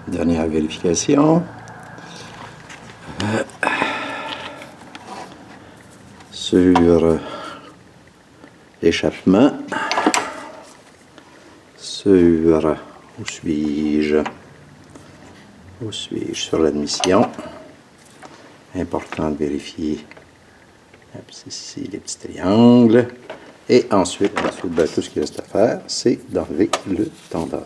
Dernière vérification. Sur l'échappement. Sur... Où suis-je? Où suis-je? Sur l'admission. Important de vérifier. Ici, les petits triangles. Et ensuite ben, tout ce qu'il reste à faire, c'est d'enlever le tendeur.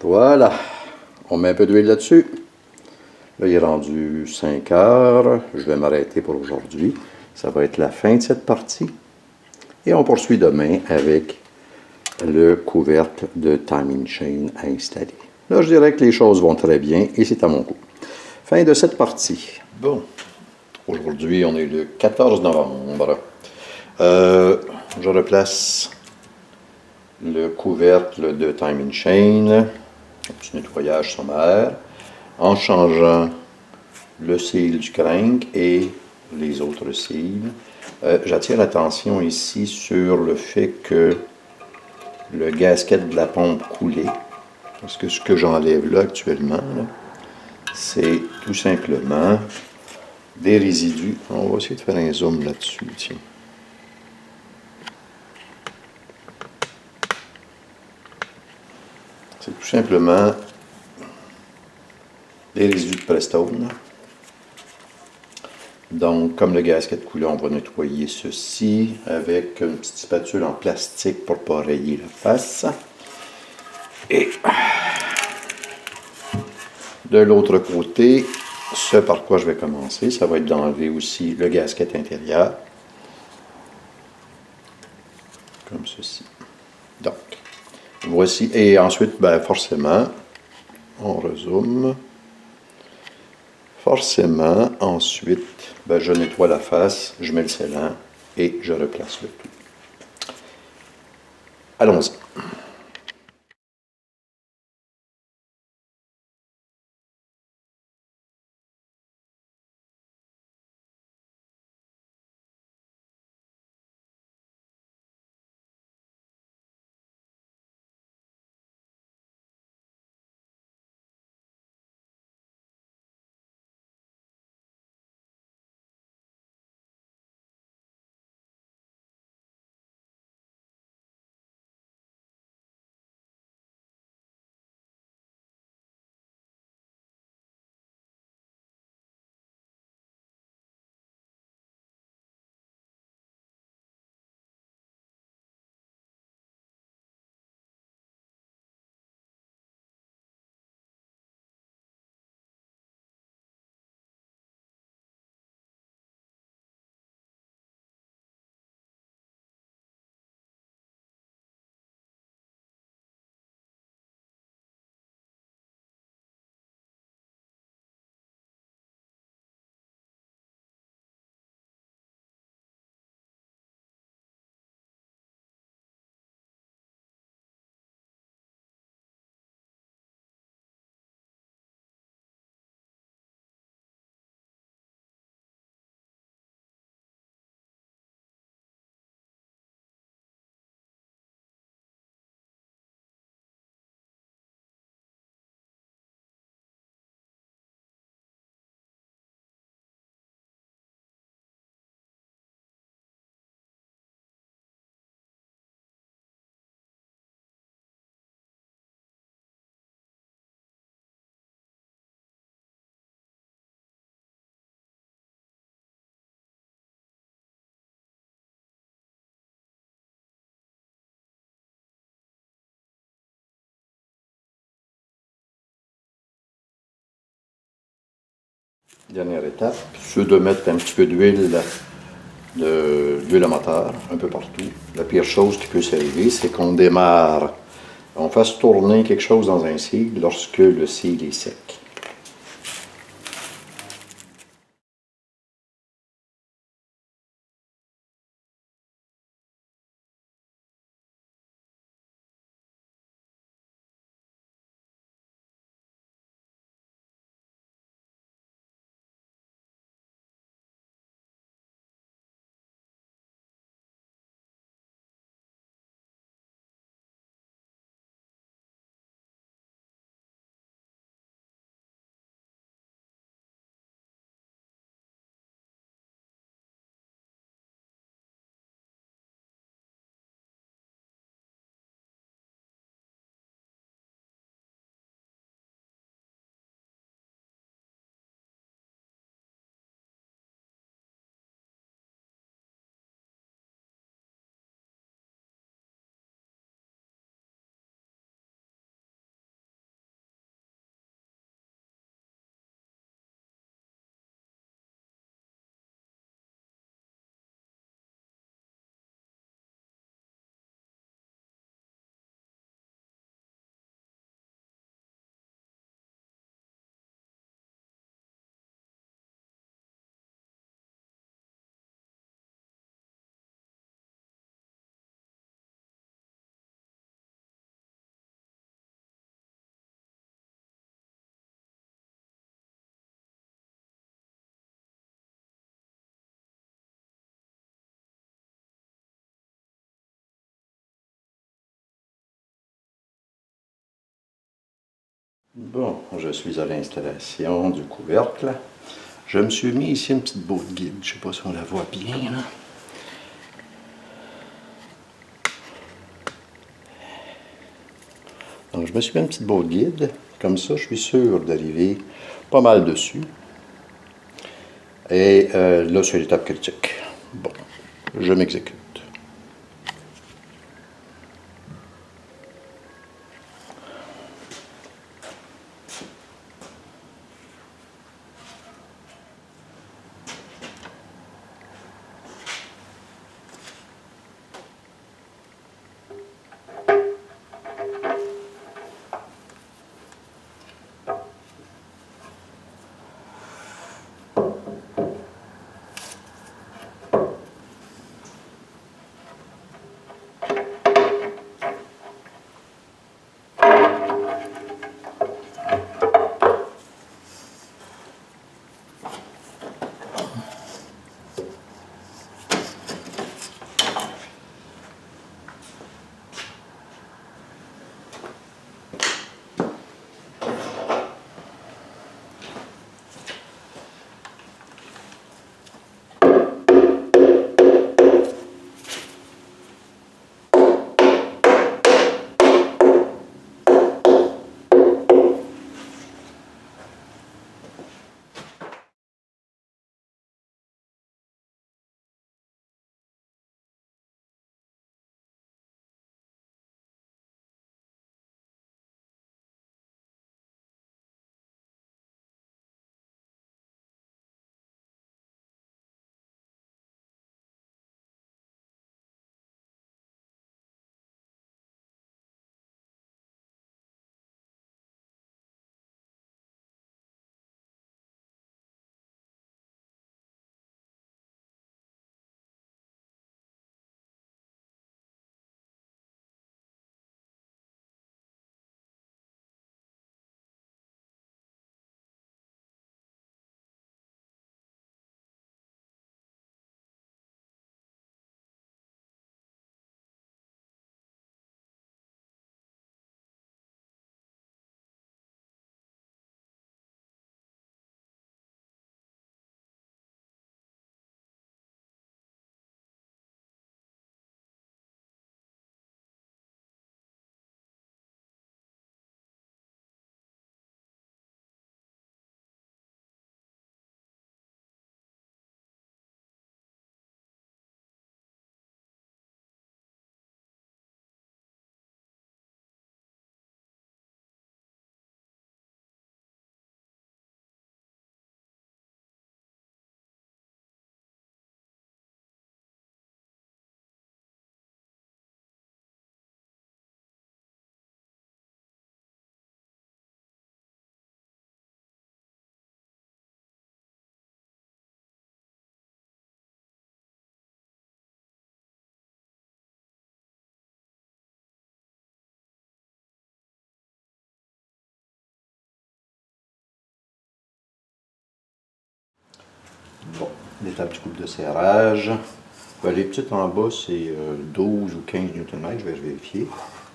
Voilà. On met un peu d'huile là-dessus. Là, il est rendu 5 heures. Je vais m'arrêter pour aujourd'hui. Ça va être la fin de cette partie. Et on poursuit demain avec le couvercle de timing chain à installer. Là, je dirais que les choses vont très bien et c'est à mon goût. Fin de cette partie. Bon. Aujourd'hui, on est le 14 novembre. Je replace le couvercle de timing chain, un petit nettoyage sommaire, en changeant le seal du crank et les autres seals. J'attire l'attention ici sur le fait que le gasket de la pompe coulait, parce que ce que j'enlève là actuellement, c'est tout simplement des résidus. On va essayer de faire un zoom là-dessus, tiens. C'est tout simplement des résidus de Prestone. Donc, comme le gasket coulait, on va nettoyer ceci avec une petite spatule en plastique pour ne pas rayer la face. Et de l'autre côté, ce par quoi je vais commencer, ça va être d'enlever aussi le gasket intérieur. Comme ceci. Donc, voici. Et ensuite, ben, forcément, on rezoome. Forcément, ensuite, ben, je nettoie la face, je mets le scellant et je replace le tout. Allons-y. Dernière étape, c'est de mettre un petit peu d'huile à moteur un peu partout. La pire chose qui peut s'arriver, c'est qu'on démarre, on fasse tourner quelque chose dans un seal lorsque le seal est sec. Bon, je suis à l'installation du couvercle. Je me suis mis ici une petite botte guide. Je ne sais pas si on la voit bien, là. Donc, je me suis mis une petite botte guide. Comme ça, je suis sûr d'arriver pas mal dessus. Et là, c'est l'étape critique. Bon, je m'exécute. Bon, l'étape du couple de serrage. Les petites en bas, c'est 12 ou 15 Nm, je vais vérifier.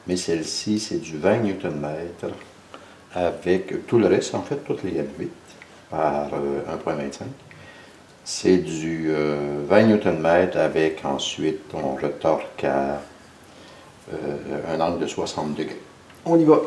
Mais celle-ci, c'est du 20 Nm avec tout le reste, en fait, toutes les M8 par 1.25. C'est du 20 Nm avec ensuite on retorque à un angle de 60 degrés. On y va!